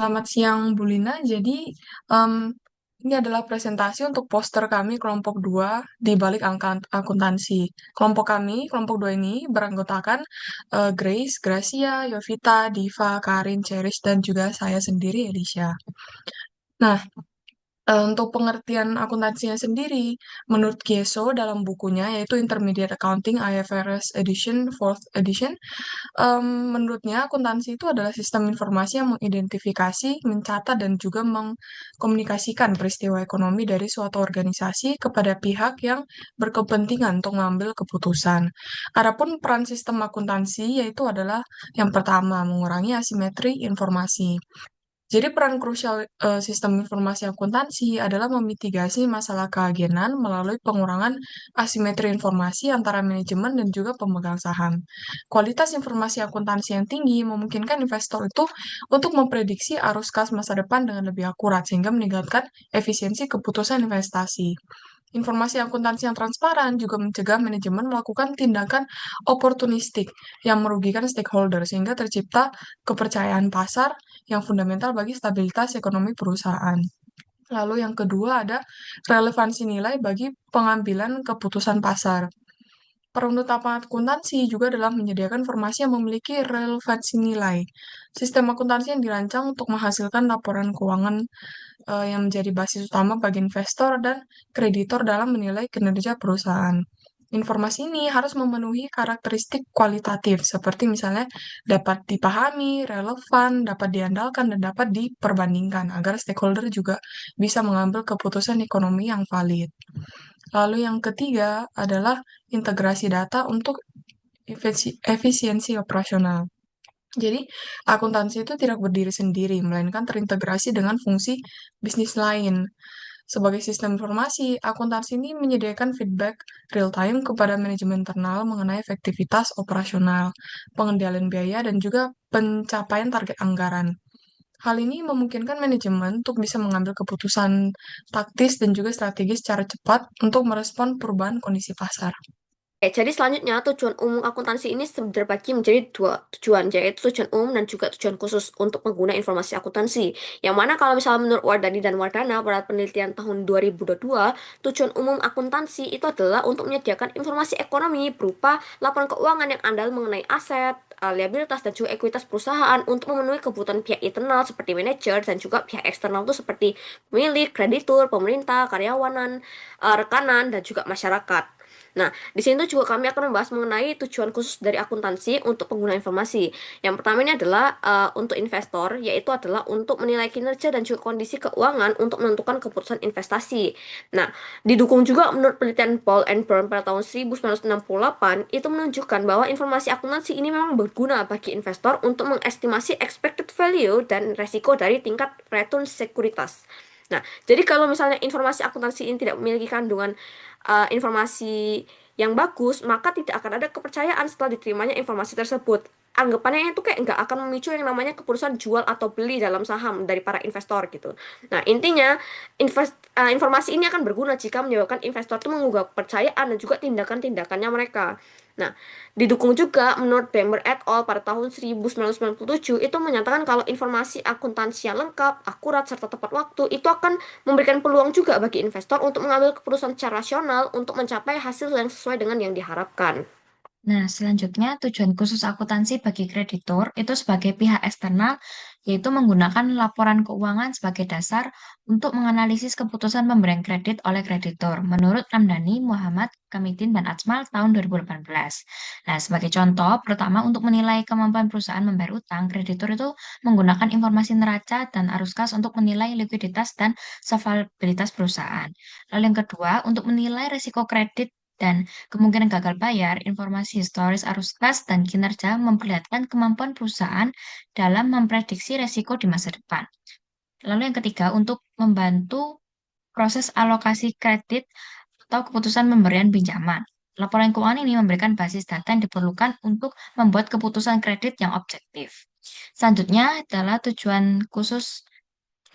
Selamat siang, Bu Lina. Jadi, em, ini adalah presentasi untuk poster kami kelompok 2 di balik angka akuntansi. Kelompok 2 ini beranggotakan Grace, Gracia, Yovita, Diva, Karin, Cherish, dan juga saya sendiri, Elisha. Nah, untuk pengertian akuntansinya sendiri, menurut Gieso dalam bukunya, yaitu Intermediate Accounting IFRS Edition, 4th Edition, Em, menurutnya, akuntansi itu adalah sistem informasi yang mengidentifikasi, mencatat, dan juga mengkomunikasikan peristiwa ekonomi dari suatu organisasi kepada pihak yang berkepentingan untuk mengambil keputusan. Adapun peran sistem akuntansi yaitu adalah yang pertama, mengurangi asimetri informasi. Jadi peran krusial sistem informasi akuntansi adalah memitigasi masalah keagenan melalui pengurangan asimetri informasi antara manajemen dan juga pemegang saham. Kualitas informasi akuntansi yang tinggi memungkinkan investor itu untuk memprediksi arus kas masa depan dengan lebih akurat sehingga meningkatkan efisiensi keputusan investasi. Informasi akuntansi yang transparan juga mencegah manajemen melakukan tindakan oportunistik yang merugikan stakeholder sehingga tercipta kepercayaan pasar yang fundamental bagi stabilitas ekonomi perusahaan. Lalu yang kedua ada relevansi nilai bagi pengambilan keputusan pasar. Perunut akuntansi juga adalah menyediakan informasi yang memiliki relevansi nilai. Sistem akuntansi yang dirancang untuk menghasilkan laporan keuangan yang menjadi basis utama bagi investor dan kreditor dalam menilai kinerja perusahaan. Informasi ini harus memenuhi karakteristik kualitatif, seperti misalnya dapat dipahami, relevan, dapat diandalkan, dan dapat diperbandingkan, agar stakeholder juga bisa mengambil keputusan ekonomi yang valid. Lalu yang ketiga adalah integrasi data untuk efisiensi operasional. Jadi, akuntansi itu tidak berdiri sendiri, melainkan terintegrasi dengan fungsi bisnis lain. Sebagai sistem informasi, akuntansi ini menyediakan feedback real-time kepada manajemen internal mengenai efektivitas operasional, pengendalian biaya, dan juga pencapaian target anggaran. Hal ini memungkinkan manajemen untuk bisa mengambil keputusan taktis dan juga strategis secara cepat untuk merespon perubahan kondisi pasar. Jadi selanjutnya tujuan umum akuntansi ini terbagi menjadi dua tujuan, yaitu tujuan umum dan juga tujuan khusus untuk pengguna informasi akuntansi. Yang mana kalau misalnya menurut Wardani dan Wardana pada penelitian tahun 2022, tujuan umum akuntansi itu adalah untuk menyediakan informasi ekonomi berupa laporan keuangan yang andal mengenai aset, liabilitas dan juga ekuitas perusahaan untuk memenuhi kebutuhan pihak internal seperti manajer dan juga pihak eksternal itu seperti pemilik, kreditur, pemerintah, karyawanan, rekanan dan juga masyarakat. Nah, di sini tuh juga kami akan membahas mengenai tujuan khusus dari akuntansi untuk pengguna informasi. Yang pertama ini adalah untuk investor, yaitu adalah untuk menilai kinerja dan juga kondisi keuangan untuk menentukan keputusan investasi. Nah, didukung juga menurut penelitian Paul and Brown pada tahun 1968, itu menunjukkan bahwa informasi akuntansi ini memang berguna bagi investor untuk mengestimasi expected value dan resiko dari tingkat return sekuritas. Nah, jadi kalau misalnya informasi akuntansi ini tidak memiliki kandungan informasi yang bagus, maka tidak akan ada kepercayaan setelah diterimanya informasi tersebut. Anggapannya itu kayak nggak akan memicu yang namanya keputusan jual atau beli dalam saham dari para investor gitu. Nah, intinya informasi ini akan berguna jika menyebabkan investor itu mengubah kepercayaan dan juga tindakan-tindakannya mereka. Nah, didukung juga menurut Bamber et al. Pada tahun 1997 itu menyatakan kalau informasi akuntansi yang lengkap, akurat, serta tepat waktu itu akan memberikan peluang juga bagi investor untuk mengambil keputusan secara rasional untuk mencapai hasil yang sesuai dengan yang diharapkan. Nah, selanjutnya tujuan khusus akuntansi bagi kreditur itu sebagai pihak eksternal, yaitu menggunakan laporan keuangan sebagai dasar untuk menganalisis keputusan pemberian kredit oleh kreditur, menurut Ramdhani, Muhammad, Kamidin, dan Ajmal tahun 2018. Nah, sebagai contoh, pertama untuk menilai kemampuan perusahaan membayar utang, kreditur itu menggunakan informasi neraca dan arus kas untuk menilai likuiditas dan solvabilitas perusahaan. Lalu yang kedua, untuk menilai risiko kredit dan kemungkinan gagal bayar, informasi historis arus kas dan kinerja memperlihatkan kemampuan perusahaan dalam memprediksi resiko di masa depan. Lalu yang ketiga, untuk membantu proses alokasi kredit atau keputusan pemberian pinjaman. Laporan keuangan ini memberikan basis data yang diperlukan untuk membuat keputusan kredit yang objektif. Selanjutnya adalah tujuan khusus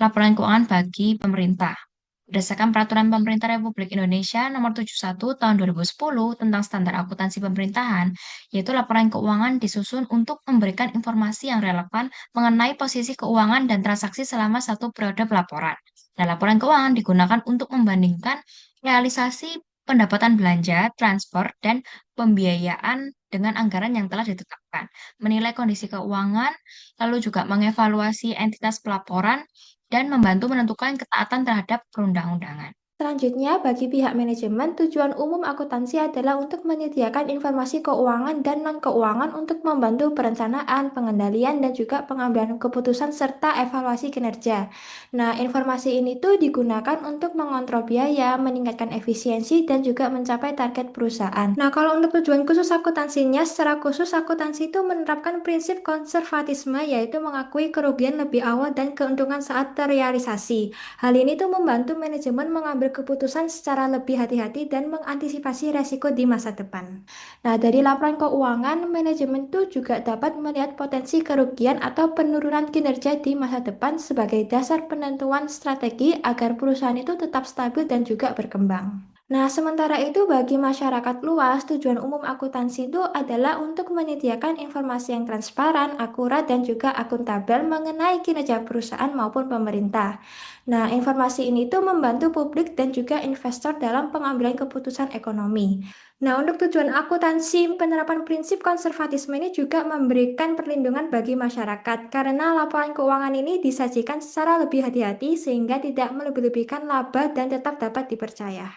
laporan keuangan bagi pemerintah. Berdasarkan Peraturan Pemerintah Republik Indonesia Nomor 71 Tahun 2010 tentang Standar Akuntansi Pemerintahan, yaitu laporan keuangan disusun untuk memberikan informasi yang relevan mengenai posisi keuangan dan transaksi selama satu periode pelaporan. Dan laporan keuangan digunakan untuk membandingkan realisasi pendapatan belanja, transfer, dan pembiayaan dengan anggaran yang telah ditetapkan, menilai kondisi keuangan, lalu juga mengevaluasi entitas pelaporan, dan membantu menentukan ketaatan terhadap perundang-undangan. Selanjutnya, bagi pihak manajemen, tujuan umum akuntansi adalah untuk menyediakan informasi keuangan dan non-keuangan untuk membantu perencanaan, pengendalian, dan juga pengambilan keputusan serta evaluasi kinerja. Nah, informasi ini tuh digunakan untuk mengontrol biaya, meningkatkan efisiensi, dan juga mencapai target perusahaan. Nah, kalau untuk tujuan khusus akuntansinya, secara khusus akuntansi itu menerapkan prinsip konservatisme, yaitu mengakui kerugian lebih awal dan keuntungan saat terrealisasi. Hal ini tuh membantu manajemen mengambil keputusan secara lebih hati-hati dan mengantisipasi resiko di masa depan. Nah, dari laporan keuangan, manajemen tuh juga dapat melihat potensi kerugian atau penurunan kinerja di masa depan sebagai dasar penentuan strategi agar perusahaan itu tetap stabil dan juga berkembang. Nah, sementara itu bagi masyarakat luas, tujuan umum akuntansi itu adalah untuk menyediakan informasi yang transparan, akurat, dan juga akuntabel mengenai kinerja perusahaan maupun pemerintah. Nah, informasi ini tuh membantu publik dan juga investor dalam pengambilan keputusan ekonomi. Nah, untuk tujuan akuntansi, penerapan prinsip konservatisme ini juga memberikan perlindungan bagi masyarakat karena laporan keuangan ini disajikan secara lebih hati-hati sehingga tidak melebih-lebihkan laba dan tetap dapat dipercaya.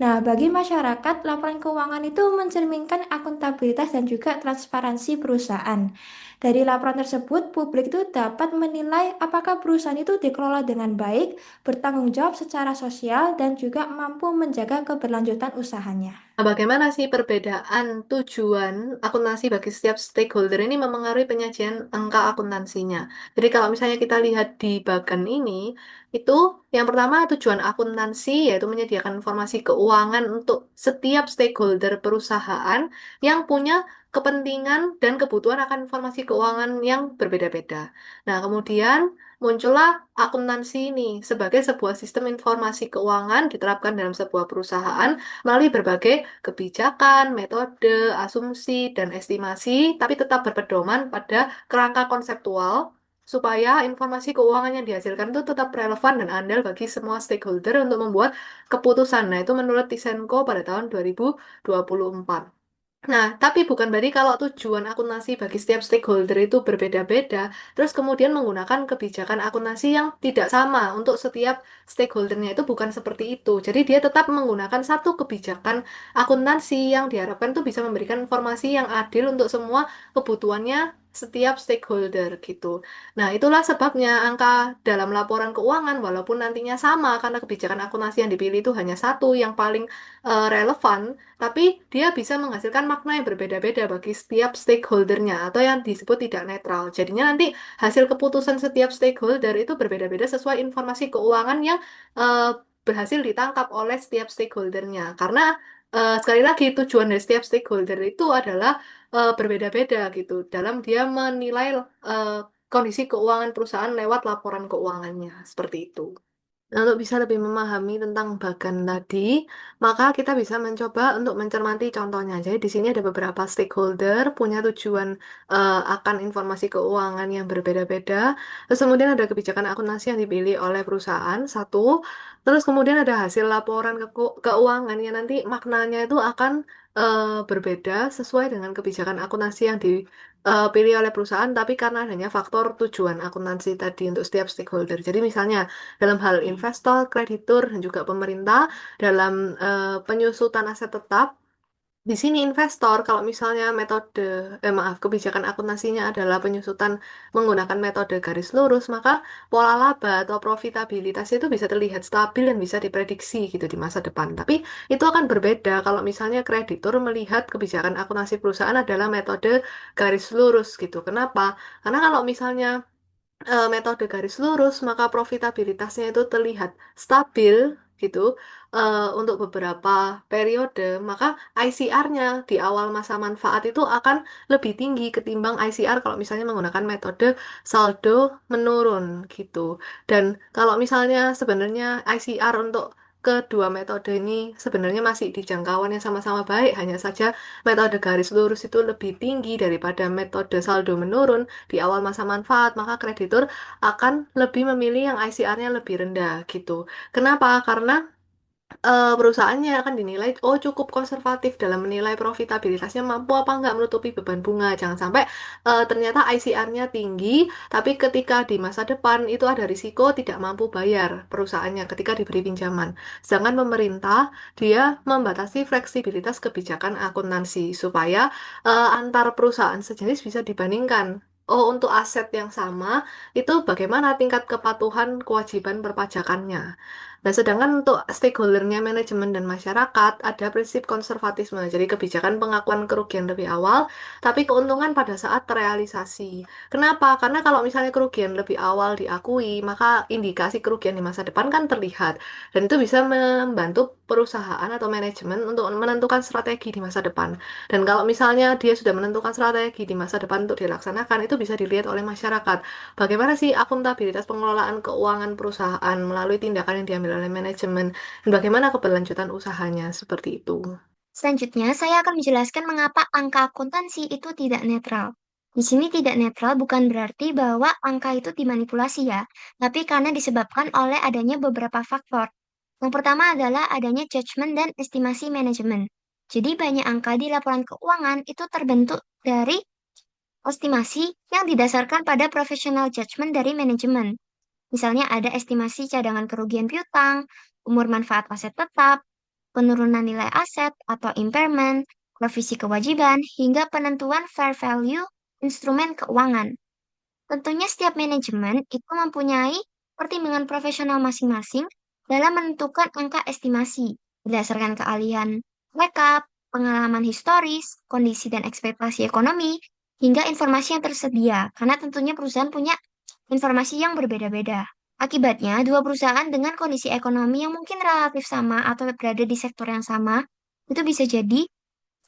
Nah, bagi masyarakat, laporan keuangan itu mencerminkan akuntabilitas dan juga transparansi perusahaan. Dari laporan tersebut, publik itu dapat menilai apakah perusahaan itu dikelola dengan baik, bertanggung jawab secara sosial, dan juga mampu menjaga keberlanjutan usahanya. Nah, bagaimana sih perbedaan tujuan akuntansi bagi setiap stakeholder ini memengaruhi penyajian angka akuntansinya? Jadi kalau misalnya kita lihat di bagan ini, itu yang pertama tujuan akuntansi yaitu menyediakan informasi keuangan untuk setiap stakeholder perusahaan yang punya kepentingan dan kebutuhan akan informasi keuangan yang berbeda-beda. Nah, kemudian muncullah akuntansi ini sebagai sebuah sistem informasi keuangan diterapkan dalam sebuah perusahaan melalui berbagai kebijakan, metode, asumsi, dan estimasi, tapi tetap berpedoman pada kerangka konseptual supaya informasi keuangan yang dihasilkan itu tetap relevan dan andal bagi semua stakeholder untuk membuat keputusan. Nah, itu menurut Tisenko pada tahun 2024. Nah, tapi bukan berarti kalau tujuan akuntansi bagi setiap stakeholder itu berbeda-beda, terus kemudian menggunakan kebijakan akuntansi yang tidak sama untuk setiap stakeholdernya itu bukan seperti itu. Jadi dia tetap menggunakan satu kebijakan akuntansi yang diharapkan itu bisa memberikan informasi yang adil untuk semua kebutuhannya setiap stakeholder gitu. Nah, itulah sebabnya angka dalam laporan keuangan walaupun nantinya sama karena kebijakan akuntansi yang dipilih itu hanya satu yang paling relevan, tapi dia bisa menghasilkan makna yang berbeda-beda bagi setiap stakeholdernya atau yang disebut tidak netral. Jadinya nanti hasil keputusan setiap stakeholder itu berbeda-beda sesuai informasi keuangan yang eh, berhasil ditangkap oleh setiap stakeholdernya. Karena sekali lagi tujuan dari setiap stakeholder itu adalah berbeda-beda gitu dalam dia menilai eh, kondisi keuangan perusahaan lewat laporan keuangannya. Seperti itu. Nah, untuk bisa lebih memahami tentang bagan tadi, maka kita bisa mencoba untuk mencermati contohnya. Jadi di sini ada beberapa stakeholder punya tujuan akan informasi keuangan yang berbeda-beda. Terus kemudian ada kebijakan akuntansi yang dipilih oleh perusahaan, satu. Terus kemudian ada hasil laporan keuangan yang nanti maknanya itu akan berbeda sesuai dengan kebijakan akuntansi yang dipilih oleh perusahaan, tapi karena adanya faktor tujuan akuntansi tadi untuk setiap stakeholder. Jadi misalnya dalam hal investor, kreditur, dan juga pemerintah dalam penyusutan aset tetap. Di sini investor, kalau misalnya kebijakan akuntansinya adalah penyusutan menggunakan metode garis lurus, maka pola laba atau profitabilitas itu bisa terlihat stabil dan bisa diprediksi gitu di masa depan. Tapi itu akan berbeda kalau misalnya kreditur melihat kebijakan akuntansi perusahaan adalah metode garis lurus gitu. Kenapa? Karena kalau misalnya metode garis lurus, maka profitabilitasnya itu terlihat stabil gitu untuk beberapa periode, maka ICR-nya di awal masa manfaat itu akan lebih tinggi ketimbang ICR kalau misalnya menggunakan metode saldo menurun gitu. Dan kalau misalnya sebenarnya ICR untuk kedua metode ini sebenarnya masih di jangkauan yang sama-sama baik, hanya saja metode garis lurus itu lebih tinggi daripada metode saldo menurun di awal masa manfaat, maka kreditur akan lebih memilih yang ICR-nya lebih rendah gitu. Kenapa? Karena perusahaannya akan dinilai oh cukup konservatif dalam menilai profitabilitasnya, mampu apa nggak menutupi beban bunga. Jangan sampai ternyata ICR-nya tinggi tapi ketika di masa depan itu ada risiko tidak mampu bayar perusahaannya ketika diberi pinjaman. Sedangkan pemerintah dia membatasi fleksibilitas kebijakan akuntansi supaya antar perusahaan sejenis bisa dibandingkan. Oh, untuk aset yang sama, itu bagaimana tingkat kepatuhan kewajiban perpajakannya. Nah, sedangkan untuk stakeholdernya manajemen dan masyarakat ada prinsip konservatisme. Jadi kebijakan pengakuan kerugian lebih awal, tapi keuntungan pada saat terrealisasi. Kenapa? Karena kalau misalnya kerugian lebih awal diakui, maka indikasi kerugian di masa depan kan terlihat. Dan itu bisa membantu perusahaan atau manajemen untuk menentukan strategi di masa depan. Dan kalau misalnya dia sudah menentukan strategi di masa depan untuk dilaksanakan, itu bisa dilihat oleh masyarakat. Bagaimana sih akuntabilitas pengelolaan keuangan perusahaan melalui tindakan yang diambil oleh manajemen dan bagaimana keberlanjutan usahanya seperti itu. Selanjutnya, saya akan menjelaskan mengapa angka akuntansi itu tidak netral. Di sini tidak netral bukan berarti bahwa angka itu dimanipulasi ya, tapi karena disebabkan oleh adanya beberapa faktor. Yang pertama adalah adanya judgement dan estimasi manajemen. Jadi banyak angka di laporan keuangan itu terbentuk dari estimasi yang didasarkan pada professional judgment dari manajemen. Misalnya ada estimasi cadangan kerugian piutang, umur manfaat aset tetap, penurunan nilai aset atau impairment, revisi kewajiban, hingga penentuan fair value instrumen keuangan. Tentunya setiap manajemen itu mempunyai pertimbangan profesional masing-masing dalam menentukan angka estimasi berdasarkan keahlian mereka, pengalaman historis, kondisi dan ekspektasi ekonomi, hingga informasi yang tersedia, karena tentunya perusahaan punya informasi yang berbeda-beda. Akibatnya, dua perusahaan dengan kondisi ekonomi yang mungkin relatif sama atau berada di sektor yang sama, itu bisa jadi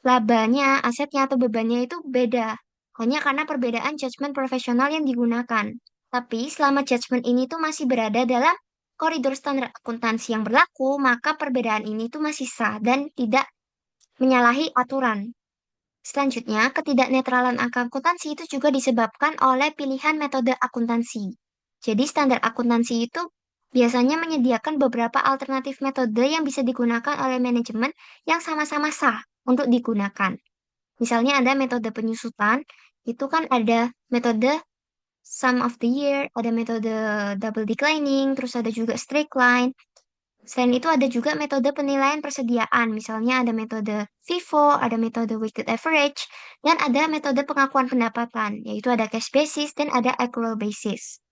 labanya, asetnya, atau bebannya itu beda. Hanya karena perbedaan judgement profesional yang digunakan. Tapi selama judgement ini tuh masih berada dalam koridor standar akuntansi yang berlaku, maka perbedaan ini tuh masih sah dan tidak menyalahi aturan. Selanjutnya, ketidaknetralan angka akuntansi itu juga disebabkan oleh pilihan metode akuntansi. Jadi, standar akuntansi itu biasanya menyediakan beberapa alternatif metode yang bisa digunakan oleh manajemen yang sama-sama sah untuk digunakan. Misalnya ada metode penyusutan, itu kan ada metode sum of the year, ada metode double declining, terus ada juga straight line. Selain itu ada juga metode penilaian persediaan, misalnya ada metode FIFO, ada metode weighted average, dan ada metode pengakuan pendapatan, yaitu ada cash basis dan ada accrual basis.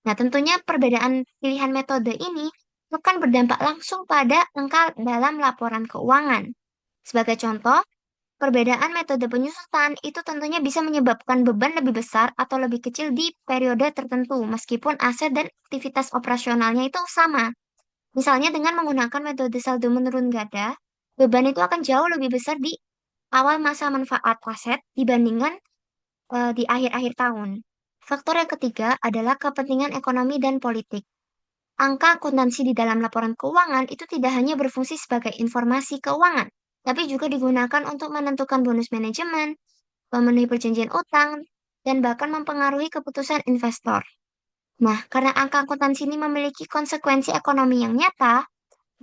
Nah, tentunya perbedaan pilihan metode ini akan berdampak langsung pada angka dalam laporan keuangan. Sebagai contoh, perbedaan metode penyusutan itu tentunya bisa menyebabkan beban lebih besar atau lebih kecil di periode tertentu, meskipun aset dan aktivitas operasionalnya itu sama. Misalnya dengan menggunakan metode saldo menurun gada, beban itu akan jauh lebih besar di awal masa manfaat aset dibandingkan di akhir-akhir tahun. Faktor yang ketiga adalah kepentingan ekonomi dan politik. Angka akuntansi di dalam laporan keuangan itu tidak hanya berfungsi sebagai informasi keuangan, tapi juga digunakan untuk menentukan bonus manajemen, memenuhi perjanjian utang, dan bahkan mempengaruhi keputusan investor. Nah, karena angka akuntansi ini memiliki konsekuensi ekonomi yang nyata,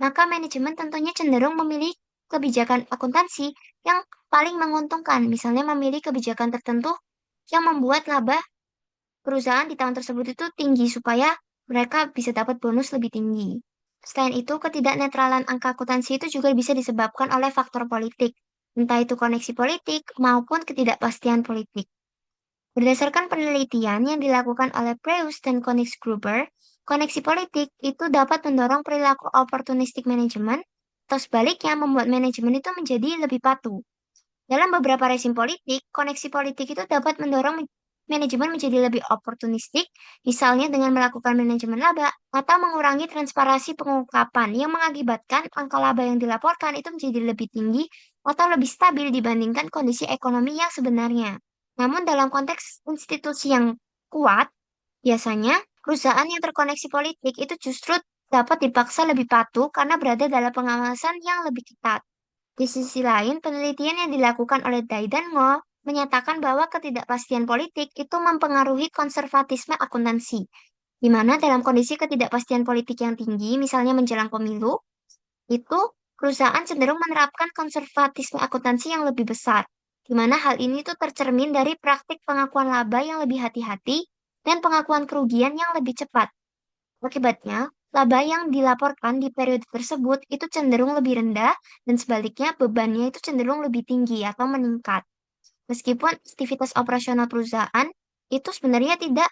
maka manajemen tentunya cenderung memilih kebijakan akuntansi yang paling menguntungkan, misalnya memilih kebijakan tertentu yang membuat laba perusahaan di tahun tersebut itu tinggi supaya mereka bisa dapat bonus lebih tinggi. Selain itu, ketidaknetralan angka akuntansi itu juga bisa disebabkan oleh faktor politik, entah itu koneksi politik maupun ketidakpastian politik. Berdasarkan penelitian yang dilakukan oleh Preus dan Koenigsgruber, koneksi politik itu dapat mendorong perilaku opportunistic management atau sebaliknya membuat manajemen itu menjadi lebih patuh. Dalam beberapa rezim politik, koneksi politik itu dapat mendorong manajemen menjadi lebih oportunistik, misalnya dengan melakukan manajemen laba atau mengurangi transparansi pengungkapan yang mengakibatkan angka laba yang dilaporkan itu menjadi lebih tinggi atau lebih stabil dibandingkan kondisi ekonomi yang sebenarnya. Namun dalam konteks institusi yang kuat, biasanya perusahaan yang terkoneksi politik itu justru dapat dipaksa lebih patuh karena berada dalam pengawasan yang lebih ketat. Di sisi lain, penelitian yang dilakukan oleh Dai dan Ngo menyatakan bahwa ketidakpastian politik itu mempengaruhi konservatisme akuntansi, di mana dalam kondisi ketidakpastian politik yang tinggi, misalnya menjelang pemilu, itu perusahaan cenderung menerapkan konservatisme akuntansi yang lebih besar, di mana hal ini tuh tercermin dari praktik pengakuan laba yang lebih hati-hati dan pengakuan kerugian yang lebih cepat. Akibatnya, laba yang dilaporkan di periode tersebut itu cenderung lebih rendah dan sebaliknya bebannya itu cenderung lebih tinggi atau meningkat. Meskipun aktivitas operasional perusahaan itu sebenarnya tidak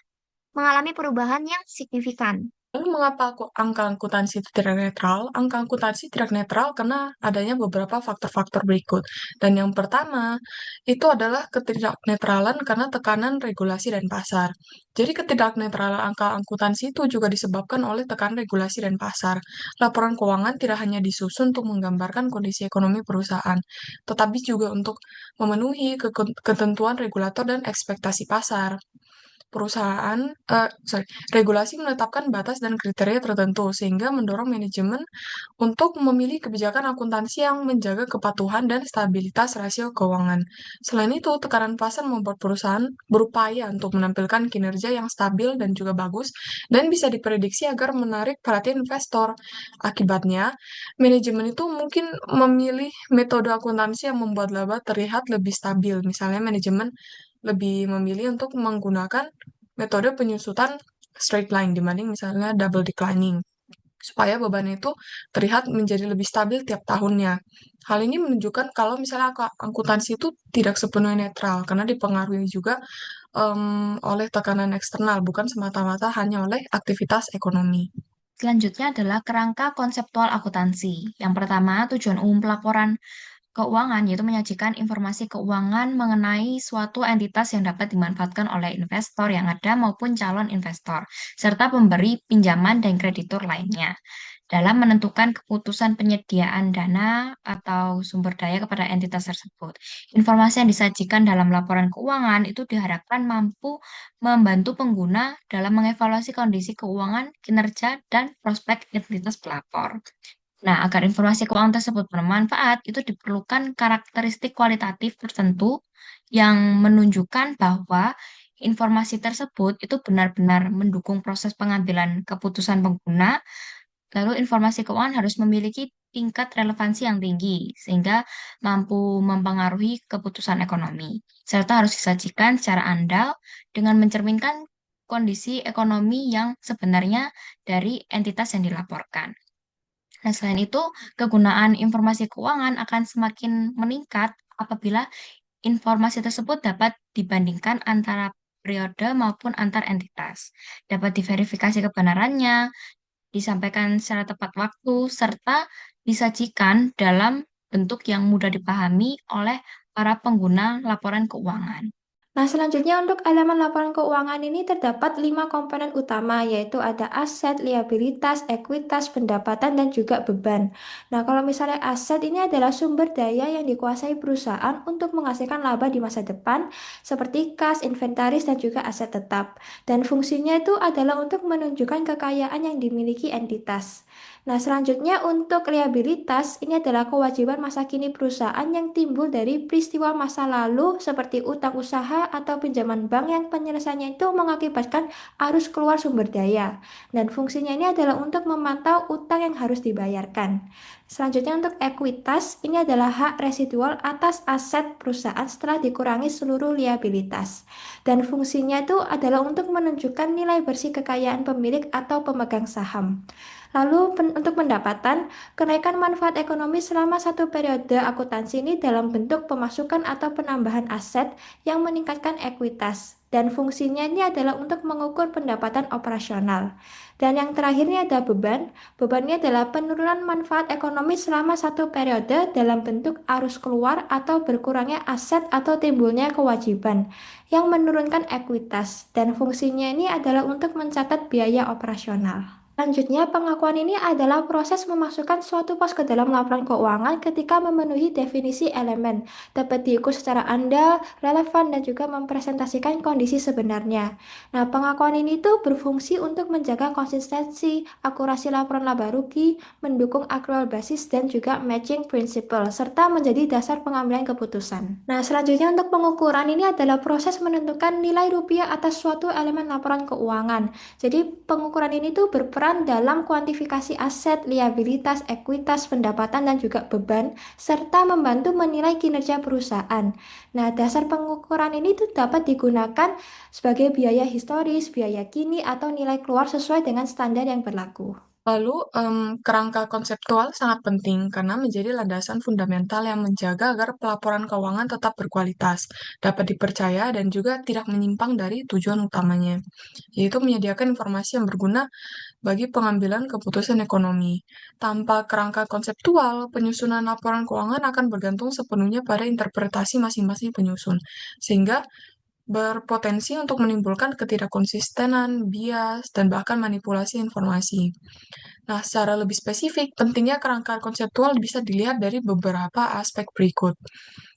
mengalami perubahan yang signifikan. Lalu mengapa angka akuntansi itu tidak netral? Angka akuntansi tidak netral karena adanya beberapa faktor-faktor berikut. Dan yang pertama, itu adalah ketidaknetralan karena tekanan regulasi dan pasar. Jadi ketidaknetralan angka akuntansi itu juga disebabkan oleh tekanan regulasi dan pasar. Laporan keuangan tidak hanya disusun untuk menggambarkan kondisi ekonomi perusahaan, tetapi juga untuk memenuhi ketentuan regulator dan ekspektasi pasar. Perusahaan, regulasi menetapkan batas dan kriteria tertentu sehingga mendorong manajemen untuk memilih kebijakan akuntansi yang menjaga kepatuhan dan stabilitas rasio keuangan. Selain itu, tekanan pasar membuat perusahaan berupaya untuk menampilkan kinerja yang stabil dan juga bagus dan bisa diprediksi agar menarik perhatian investor. Akibatnya, manajemen itu mungkin memilih metode akuntansi yang membuat laba terlihat lebih stabil. Misalnya manajemen lebih memilih untuk menggunakan metode penyusutan straight line dibanding misalnya double declining supaya beban itu terlihat menjadi lebih stabil tiap tahunnya. Hal ini menunjukkan kalau misalnya akuntansi itu tidak sepenuhnya netral karena dipengaruhi juga oleh tekanan eksternal, bukan semata-mata hanya oleh aktivitas ekonomi. Selanjutnya adalah kerangka konseptual akuntansi. Yang pertama, tujuan umum pelaporan keuangan, yaitu menyajikan informasi keuangan mengenai suatu entitas yang dapat dimanfaatkan oleh investor yang ada maupun calon investor, serta pemberi pinjaman dan kreditur lainnya dalam menentukan keputusan penyediaan dana atau sumber daya kepada entitas tersebut. Informasi yang disajikan dalam laporan keuangan itu diharapkan mampu membantu pengguna dalam mengevaluasi kondisi keuangan, kinerja, dan prospek entitas pelapor. Nah, agar informasi keuangan tersebut bermanfaat, itu diperlukan karakteristik kualitatif tertentu yang menunjukkan bahwa informasi tersebut itu benar-benar mendukung proses pengambilan keputusan pengguna. Lalu informasi keuangan harus memiliki tingkat relevansi yang tinggi, sehingga mampu mempengaruhi keputusan ekonomi, serta harus disajikan secara andal dengan mencerminkan kondisi ekonomi yang sebenarnya dari entitas yang dilaporkan. Nah, selain itu, kegunaan informasi keuangan akan semakin meningkat apabila informasi tersebut dapat dibandingkan antara periode maupun antar entitas, dapat diverifikasi kebenarannya, disampaikan secara tepat waktu, serta disajikan dalam bentuk yang mudah dipahami oleh para pengguna laporan keuangan. Nah, selanjutnya untuk elemen laporan keuangan ini terdapat 5 komponen utama, yaitu ada aset, liabilitas, ekuitas, pendapatan, dan juga beban. Nah, kalau misalnya aset ini adalah sumber daya yang dikuasai perusahaan untuk menghasilkan laba di masa depan, seperti kas, inventaris, dan juga aset tetap. Dan fungsinya itu adalah untuk menunjukkan kekayaan yang dimiliki entitas. Nah, selanjutnya untuk liabilitas, ini adalah kewajiban masa kini perusahaan yang timbul dari peristiwa masa lalu seperti utang usaha atau pinjaman bank yang penyelesaiannya itu mengakibatkan arus keluar sumber daya. Dan fungsinya ini adalah untuk memantau utang yang harus dibayarkan. Selanjutnya untuk ekuitas, ini adalah hak residual atas aset perusahaan setelah dikurangi seluruh liabilitas. Dan fungsinya itu adalah untuk menunjukkan nilai bersih kekayaan pemilik atau pemegang saham. Lalu untuk pendapatan, kenaikan manfaat ekonomi selama satu periode akuntansi ini dalam bentuk pemasukan atau penambahan aset yang meningkatkan ekuitas. dan fungsinya ini adalah untuk mengukur pendapatan operasional. Dan yang terakhir ini ada beban. Beban ini adalah penurunan manfaat ekonomi selama satu periode dalam bentuk arus keluar atau berkurangnya aset atau timbulnya kewajiban yang menurunkan ekuitas. Dan fungsinya ini adalah untuk mencatat biaya operasional. Selanjutnya, pengakuan ini adalah proses memasukkan suatu pos ke dalam laporan keuangan ketika memenuhi definisi elemen, dapat diukur secara andal, relevan, dan juga mempresentasikan kondisi sebenarnya. Nah, pengakuan ini tuh berfungsi untuk menjaga konsistensi, akurasi laporan laba rugi, mendukung accrual basis, dan juga matching principle, serta menjadi dasar pengambilan keputusan. Nah, selanjutnya untuk pengukuran ini adalah proses menentukan nilai rupiah atas suatu elemen laporan keuangan. Jadi pengukuran ini tuh berperan dalam kuantifikasi aset, liabilitas, ekuitas, pendapatan, dan juga beban, serta membantu menilai kinerja perusahaan. Nah, dasar pengukuran ini tuh dapat digunakan sebagai biaya historis, biaya kini, atau nilai keluar sesuai dengan standar yang berlaku. Lalu, kerangka konseptual sangat penting karena menjadi landasan fundamental yang menjaga agar pelaporan keuangan tetap berkualitas, dapat dipercaya, dan juga tidak menyimpang dari tujuan utamanya, yaitu menyediakan informasi yang berguna bagi pengambilan keputusan ekonomi. Tanpa kerangka konseptual, penyusunan laporan keuangan akan bergantung sepenuhnya pada interpretasi masing-masing penyusun, sehingga berpotensi untuk menimbulkan ketidakkonsistenan, bias, dan bahkan manipulasi informasi. Nah, secara lebih spesifik, pentingnya kerangka konseptual bisa dilihat dari beberapa aspek berikut.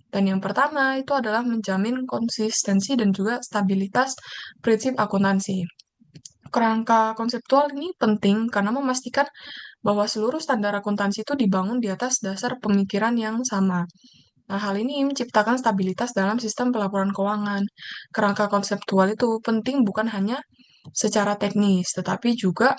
Dan yang pertama itu adalah menjamin konsistensi dan juga stabilitas prinsip akuntansi. Kerangka konseptual ini penting karena memastikan bahwa seluruh standar akuntansi itu dibangun di atas dasar pemikiran yang sama. Nah, hal ini menciptakan stabilitas dalam sistem pelaporan keuangan. Kerangka konseptual itu penting bukan hanya secara teknis, tetapi juga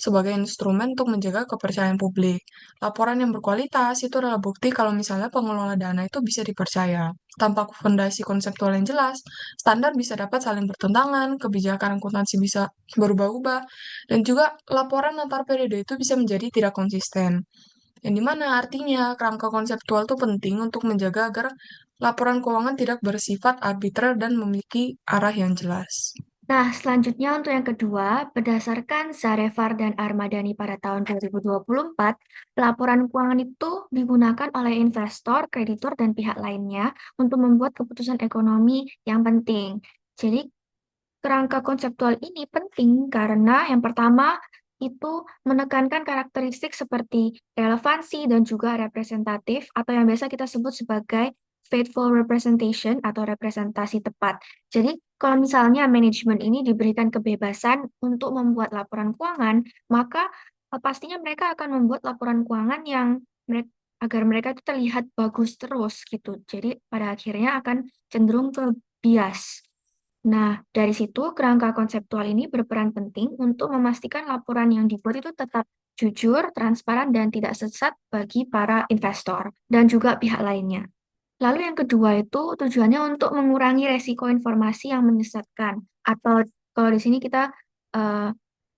sebagai instrumen untuk menjaga kepercayaan publik. Laporan yang berkualitas itu adalah bukti kalau misalnya pengelola dana itu bisa dipercaya. Tanpa fondasi konseptual yang jelas, standar bisa dapat saling bertentangan, kebijakan akuntansi bisa berubah-ubah, dan juga laporan antar periode itu bisa menjadi tidak konsisten. Yang dimana artinya kerangka konseptual itu penting untuk menjaga agar laporan keuangan tidak bersifat arbitrer dan memiliki arah yang jelas. Nah, selanjutnya untuk yang kedua, berdasarkan Zarevar dan Armadani pada tahun 2024, laporan keuangan itu digunakan oleh investor, kreditur, dan pihak lainnya untuk membuat keputusan ekonomi yang penting. Jadi, kerangka konseptual ini penting karena yang pertama itu menekankan karakteristik seperti relevansi dan juga representatif atau yang biasa kita sebut sebagai faithful representation atau representasi tepat. Jadi kalau misalnya manajemen ini diberikan kebebasan untuk membuat laporan keuangan, maka pastinya mereka akan membuat laporan keuangan yang agar mereka itu terlihat bagus terus gitu. Jadi pada akhirnya akan cenderung ke bias. Nah, dari situ kerangka konseptual ini berperan penting untuk memastikan laporan yang dibuat itu tetap jujur, transparan, dan tidak sesat bagi para investor dan juga pihak lainnya. Lalu yang kedua itu tujuannya untuk mengurangi resiko informasi yang menyesatkan atau kalau di sini kita eh,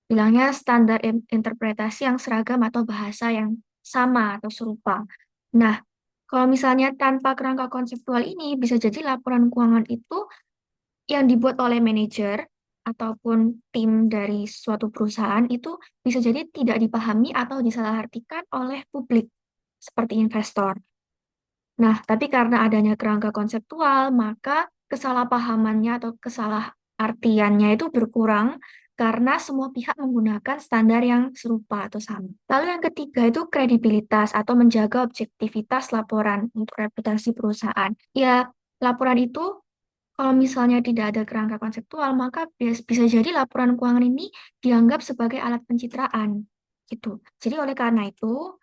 bilangnya standar interpretasi yang seragam atau bahasa yang sama atau serupa. Nah, kalau misalnya tanpa kerangka konseptual ini bisa jadi laporan keuangan itu yang dibuat oleh manajer ataupun tim dari suatu perusahaan itu bisa jadi tidak dipahami atau disalahartikan oleh publik seperti investor. Nah, tapi karena adanya kerangka konseptual, maka kesalahpahamannya atau kesalahartiannya itu berkurang karena semua pihak menggunakan standar yang serupa atau sama. Lalu yang ketiga itu kredibilitas atau menjaga objektivitas laporan untuk reputasi perusahaan. Ya, laporan itu kalau misalnya tidak ada kerangka konseptual, maka bisa jadi laporan keuangan ini dianggap sebagai alat pencitraan. Gitu. Jadi oleh karena itu,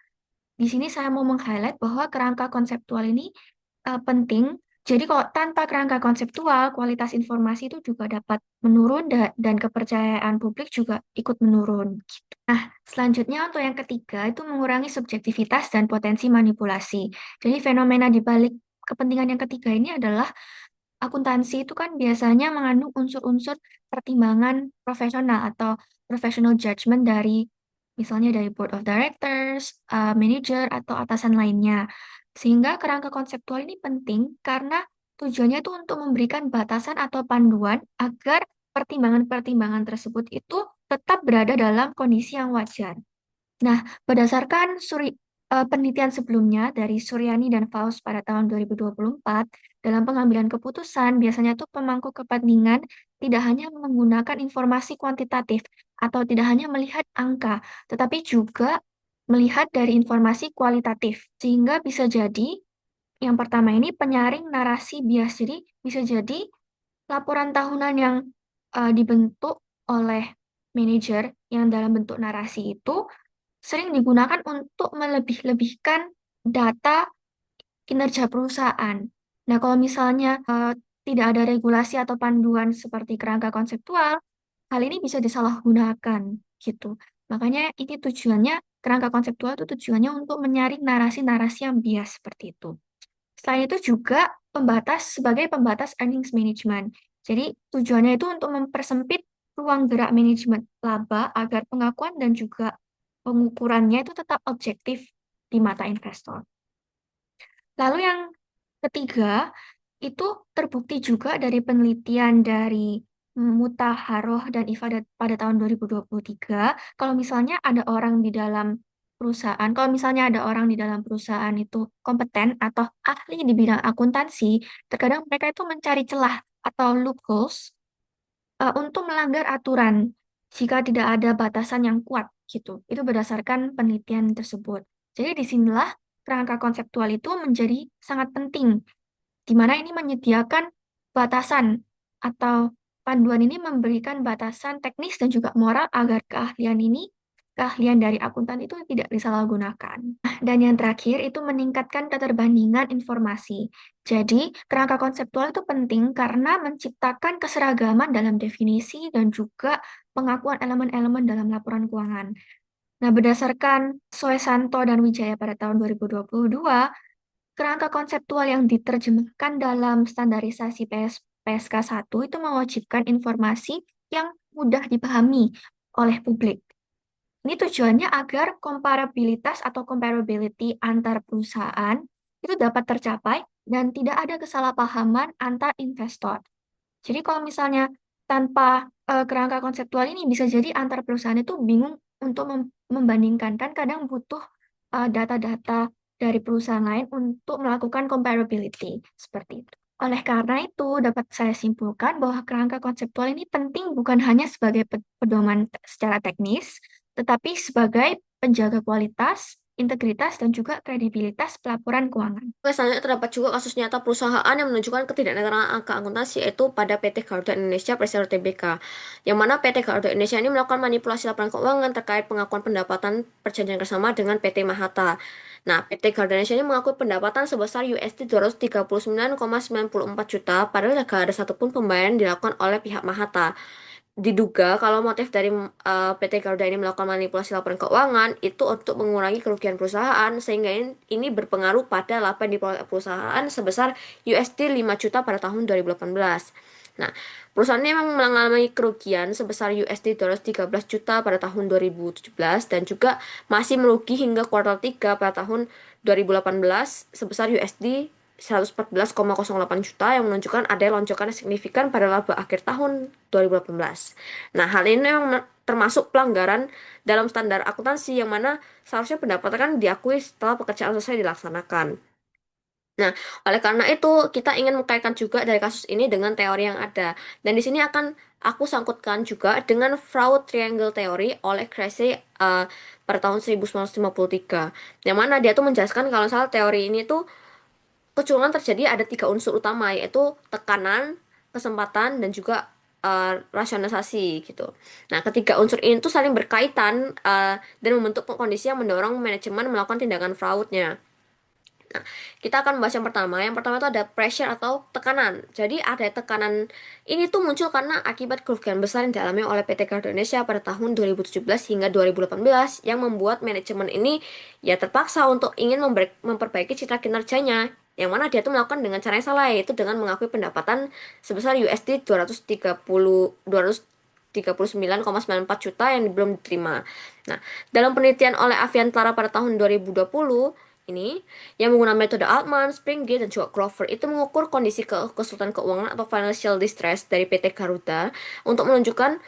di sini saya mau meng-highlight bahwa kerangka konseptual ini penting. Jadi kalau tanpa kerangka konseptual, kualitas informasi itu juga dapat menurun dan kepercayaan publik juga ikut menurun. Gitu. Nah, selanjutnya untuk yang ketiga itu mengurangi subjektivitas dan potensi manipulasi. Jadi fenomena di balik kepentingan yang ketiga ini adalah akuntansi itu kan biasanya mengandung unsur-unsur pertimbangan profesional atau professional judgment dari misalnya dari board of directors, manager, atau atasan lainnya. Sehingga kerangka konseptual ini penting karena tujuannya itu untuk memberikan batasan atau panduan agar pertimbangan-pertimbangan tersebut itu tetap berada dalam kondisi yang wajar. Nah, berdasarkan penelitian sebelumnya dari Suryani dan Faust pada tahun 2024, dalam pengambilan keputusan, biasanya tuh pemangku kepentingan tidak hanya menggunakan informasi kuantitatif atau tidak hanya melihat angka, tetapi juga melihat dari informasi kualitatif. Sehingga bisa jadi, yang pertama ini penyaring narasi bias. Jadi, bisa jadi laporan tahunan yang dibentuk oleh manajer yang dalam bentuk narasi itu sering digunakan untuk melebih-lebihkan data kinerja perusahaan. Nah, kalau misalnya tidak ada regulasi atau panduan seperti kerangka konseptual, hal ini bisa disalahgunakan gitu. Makanya ini tujuannya, kerangka konseptual itu tujuannya untuk menyaring narasi-narasi yang bias seperti itu. Selain itu juga sebagai pembatas earnings management. Jadi tujuannya itu untuk mempersempit ruang gerak manajemen laba agar pengakuan dan juga pengukurannya itu tetap objektif di mata investor. Lalu yang ketiga, itu terbukti juga dari penelitian dari Mutaharoh dan Ifada pada tahun 2023, kalau misalnya ada orang di dalam perusahaan, kalau misalnya ada orang di dalam perusahaan itu kompeten atau ahli di bidang akuntansi, terkadang mereka itu mencari celah atau loopholes untuk melanggar aturan jika tidak ada batasan yang kuat gitu. Itu berdasarkan penelitian tersebut. Jadi disinilah kerangka konseptual itu menjadi sangat penting, di mana ini menyediakan batasan atau panduan ini memberikan batasan teknis dan juga moral agar keahlian dari akuntan itu tidak disalahgunakan. Nah, dan yang terakhir itu meningkatkan keterbandingan informasi. Jadi, kerangka konseptual itu penting karena menciptakan keseragaman dalam definisi dan juga pengakuan elemen-elemen dalam laporan keuangan. Nah, berdasarkan Soesanto dan Wijaya pada tahun 2022, kerangka konseptual yang diterjemahkan dalam standarisasi PSK 1 itu mewajibkan informasi yang mudah dipahami oleh publik. Ini tujuannya agar comparabilitas atau comparability antar perusahaan itu dapat tercapai dan tidak ada kesalahpahaman antar investor. Jadi kalau misalnya tanpa kerangka konseptual ini bisa jadi antar perusahaan itu bingung untuk membandingkan, kan kadang butuh data-data dari perusahaan lain untuk melakukan comparability seperti itu. Oleh karena itu, dapat saya simpulkan bahwa kerangka konseptual ini penting bukan hanya sebagai pedoman secara teknis, tetapi sebagai penjaga kualitas, integritas, dan juga kredibilitas pelaporan keuangan. Oke, selanjutnya terdapat juga kasus nyata perusahaan yang menunjukkan ketidaknetralan angka akuntansi, yaitu pada PT Garuda Indonesia Persero Tbk, yang mana PT Garuda Indonesia ini melakukan manipulasi laporan keuangan terkait pengakuan pendapatan perjanjian kerjasama dengan PT Mahata. Nah, PT Garuda Indonesia ini mengakui pendapatan sebesar USD 239,94 juta, padahal tidak ada satupun pembayaran dilakukan oleh pihak Mahata. Diduga kalau motif dari PT Garuda ini melakukan manipulasi laporan keuangan itu untuk mengurangi kerugian perusahaan, sehingga ini berpengaruh pada laba yang diperoleh perusahaan sebesar USD 5 juta pada tahun 2018. Nah, perusahaan ini memang mengalami kerugian sebesar USD 213 juta pada tahun 2017 dan juga masih merugi hingga kuartal 3 pada tahun 2018 sebesar USD 114,08 juta, yang menunjukkan ada lonjakan signifikan pada laba akhir tahun 2018. Nah, hal ini memang termasuk pelanggaran dalam standar akuntansi yang mana seharusnya pendapatan diakui setelah pekerjaan selesai dilaksanakan. Nah, oleh karena itu kita ingin mengkaitkan juga dari kasus ini dengan teori yang ada. Dan di sini akan aku sangkutkan juga dengan fraud triangle theory oleh Cressey pada tahun 1953. Yang mana dia tuh menjelaskan kalau misalnya teori ini tuh kecurangan terjadi ada 3 unsur utama, yaitu tekanan, kesempatan, dan juga rasionalisasi gitu. Nah, ketiga unsur ini tuh saling berkaitan dan membentuk kondisi yang mendorong manajemen melakukan tindakan fraudnya. Nah, kita akan membahas yang pertama. Yang pertama itu ada pressure atau tekanan. Jadi ada tekanan ini tuh muncul karena akibat kerugian besar yang dialami oleh PT Garuda Indonesia pada tahun 2017 hingga 2018 yang membuat manajemen ini ya terpaksa untuk ingin memperbaiki citra kinerjanya. Yang mana dia tuh melakukan dengan cara yang salah, yaitu dengan mengakui pendapatan sebesar USD 239,94 juta yang belum diterima. Nah, dalam penelitian oleh Aviantara pada tahun 2020, ini yang menggunakan metode Altman, Springate, dan juga Clover itu mengukur kondisi kesulitan keuangan atau financial distress dari PT Garuda untuk menunjukkan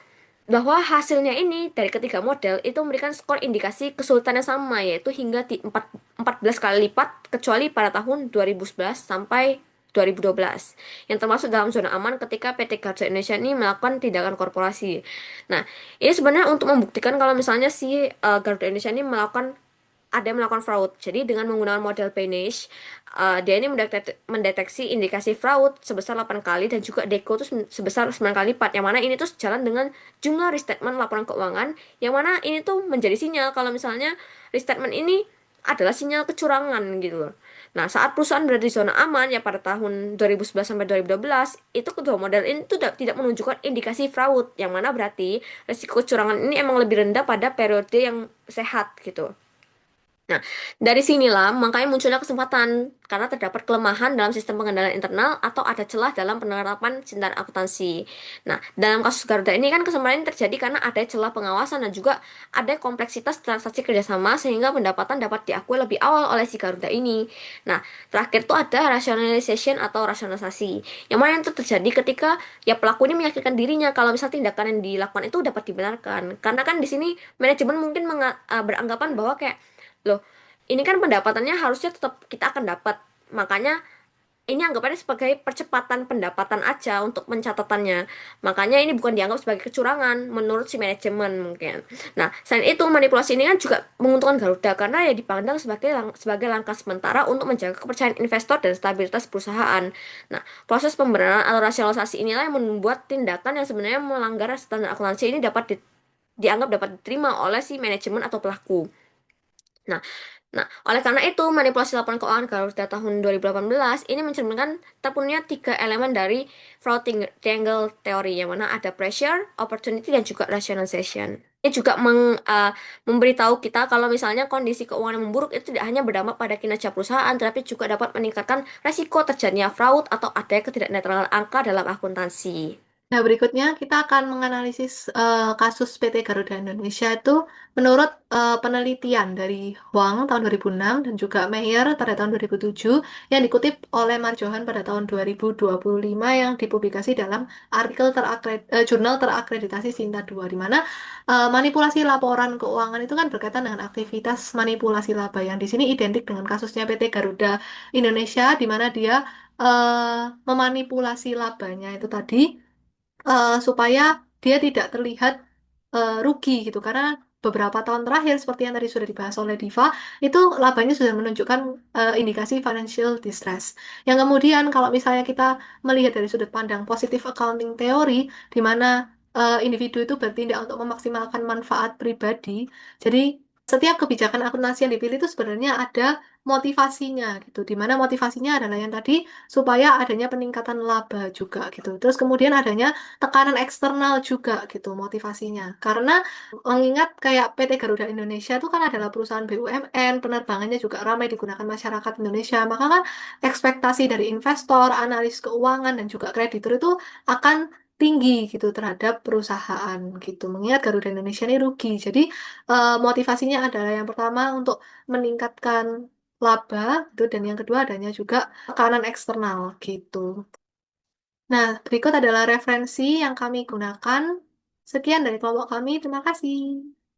bahwa hasilnya ini dari ketiga model itu memberikan skor indikasi kesulitan yang sama yaitu hingga 14 kali lipat kecuali pada tahun 2011 sampai 2012 yang termasuk dalam zona aman ketika PT Garuda Indonesia ini melakukan tindakan korporasi. Nah, ini sebenarnya untuk membuktikan kalau misalnya si Garuda Indonesia ini ada yang melakukan fraud. Jadi dengan menggunakan model Paynesh, dia ini mendeteksi indikasi fraud sebesar 8 kali dan juga Deco itu sebesar 9 kali lipat. Yang mana ini tuh sejalan dengan jumlah restatement laporan keuangan, yang mana ini tuh menjadi sinyal kalau misalnya restatement ini adalah sinyal kecurangan gitu loh. Nah, saat perusahaan berada di zona aman ya pada tahun 2011 sampai 2012, itu kedua model ini tuh tidak menunjukkan indikasi fraud, yang mana berarti risiko kecurangan ini emang lebih rendah pada periode yang sehat gitu. Nah, dari sinilah makanya munculnya kesempatan karena terdapat kelemahan dalam sistem pengendalian internal atau ada celah dalam penerapan standar akuntansi. Nah, dalam kasus Garuda ini kan kesempatan ini terjadi karena ada celah pengawasan dan juga ada kompleksitas transaksi kerjasama sehingga pendapatan dapat diakui lebih awal oleh si Garuda ini. Nah, terakhir tuh ada rationalization atau rasionalisasi. Yang mana itu terjadi ketika ya pelaku ini meyakinkan dirinya kalau misal tindakan yang dilakukan itu dapat dibenarkan. Karena kan di sini manajemen mungkin beranggapan bahwa kayak loh, ini kan pendapatannya harusnya tetap kita akan dapat. Makanya ini anggapannya sebagai percepatan pendapatan aja untuk pencatatannya. Makanya ini bukan dianggap sebagai kecurangan menurut si manajemen mungkin. Nah, selain itu manipulasi ini kan juga menguntungkan Garuda karena ya dipandang sebagai langkah sementara untuk menjaga kepercayaan investor dan stabilitas perusahaan. Nah, proses pembenaran atau rasionalisasi inilah yang membuat tindakan yang sebenarnya melanggar standar akuntansi ini dianggap dapat diterima oleh si manajemen atau pelaku. Nah, oleh karena itu, manipulasi laporan keuangan Garuda tahun 2018 ini mencerminkan terpenuhnya tiga elemen dari fraud triangle teori, yang mana ada pressure, opportunity, dan juga rationalization. Ini juga memberitahu kita kalau misalnya kondisi keuangan yang memburuk itu tidak hanya berdampak pada kinerja perusahaan, tetapi juga dapat meningkatkan resiko terjadinya fraud atau adanya ketidaknetralan angka dalam akuntansi. Nah, berikutnya kita akan menganalisis kasus PT Garuda Indonesia itu menurut penelitian dari Huang tahun 2006 dan juga Meyer pada tahun 2007 yang dikutip oleh Marjohan pada tahun 2025 yang dipublikasi dalam artikel jurnal terakreditasi Sinta 2 di mana manipulasi laporan keuangan itu kan berkaitan dengan aktivitas manipulasi laba yang di sini identik dengan kasusnya PT Garuda Indonesia di mana dia memanipulasi labanya itu tadi supaya dia tidak terlihat rugi gitu karena beberapa tahun terakhir seperti yang tadi sudah dibahas oleh Diva itu labanya sudah menunjukkan indikasi financial distress. Yang kemudian kalau misalnya kita melihat dari sudut pandang positive accounting theory di mana individu itu bertindak untuk memaksimalkan manfaat pribadi. Jadi setiap kebijakan akuntansi yang dipilih itu sebenarnya ada motivasinya gitu. Di mana motivasinya adalah yang tadi supaya adanya peningkatan laba juga gitu. Terus kemudian adanya tekanan eksternal juga gitu motivasinya. Karena mengingat kayak PT Garuda Indonesia itu kan adalah perusahaan BUMN, penerbangannya juga ramai digunakan masyarakat Indonesia. Maka kan ekspektasi dari investor, analis keuangan dan juga kreditur itu akan tinggi gitu terhadap perusahaan gitu. Mengingat Garuda Indonesia ini rugi. Jadi motivasinya adalah yang pertama untuk meningkatkan laba gitu dan yang kedua adanya juga tekanan eksternal gitu. Nah, berikut adalah referensi yang kami gunakan. Sekian dari kelompok kami. Terima kasih.